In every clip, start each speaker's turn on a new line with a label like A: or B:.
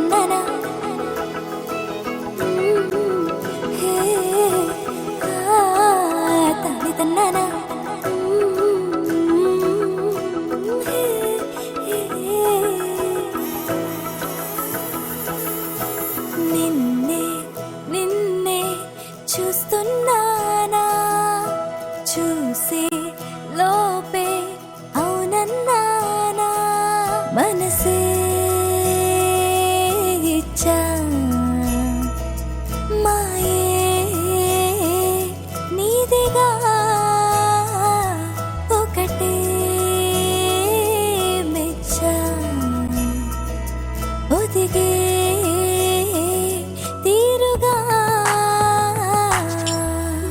A: తందనా హే తాళి తందనా నిన్నే నిన్నే చూస్తున్నానా చూసే లోపే అవునన్నానా మనసే ఇచ్చా మాయే నీదిగా ఒకటే మెచ్చా ఒదిగే తీరుగా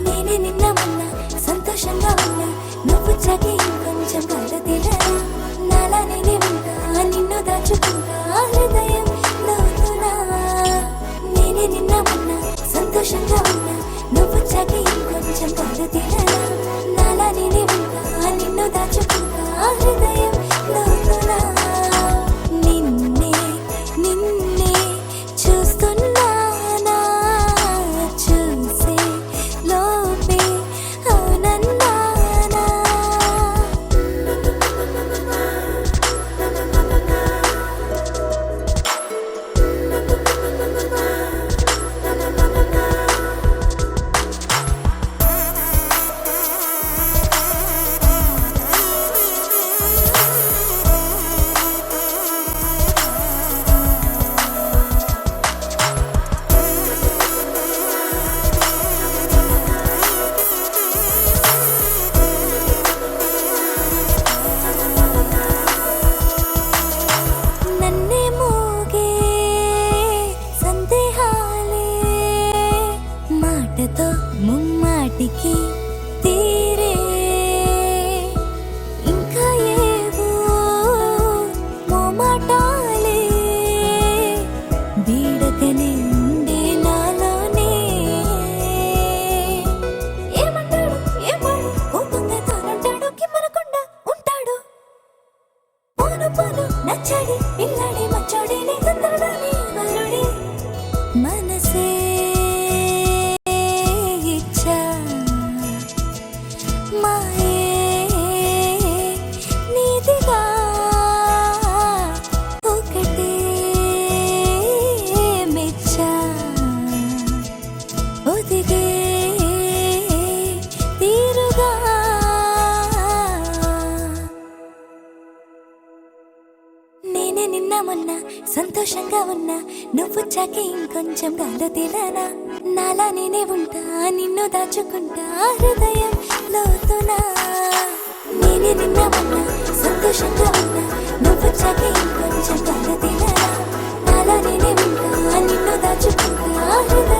A: నేనే నిన్న మొన్న సంతోషంగా ఉన్నా నువ్వు చకి కొంచెం కలదిలా నాలా నేనే ఉంటా నిన్ను దాచుకుంటా హృదయం లోతునా నేనే నిన్న మొన్న సంతోషంగా ఉన్నా నువ్వు చకి కొంచెం కలదిలా నాలా నేనే ఉంటా నిన్ను దాచుకుంటా హృదయం లోతునా నిన్నే నిన్నే చూస్తున్నానా చూసే లోపే అవునన్నానా నన్నే మోగే సందేహాలే మాటతో ముమ్మాటికి తీరే ఇంకా ఏవో మోమాటాలే బీడకనే ఉండే నాలోనే ఏమంటాడు ఏమాడు కోపంగా తానంటాడు కిమ్మనకుండా ఉంటాడు పోను పోను నచ్చడి పిల్లడి మచ్చోడి నీ తందడాని వరుడి మనసే ఇచ్చా మాయే నీదిగా ఒకటే మెచ్చా ఒదిగే తీరుగా నేనే నిన్న మొన్న సంతోషంగా ఉన్నా నువ్వు చాకి ఇంకొంచెం గాలో తేలానా నాలా నేనే ఉంటా నిన్ను దాచుకుంటా హృదయం లోతునా నేనే నిన్న మొన్న సంతోషంగా ఉన్నా నువ్వు చాకి ఇంకొంచెం గాలో తేలానా నాలా నేనే ఉంటా నిన్ను దాచుకుంటా హృదయం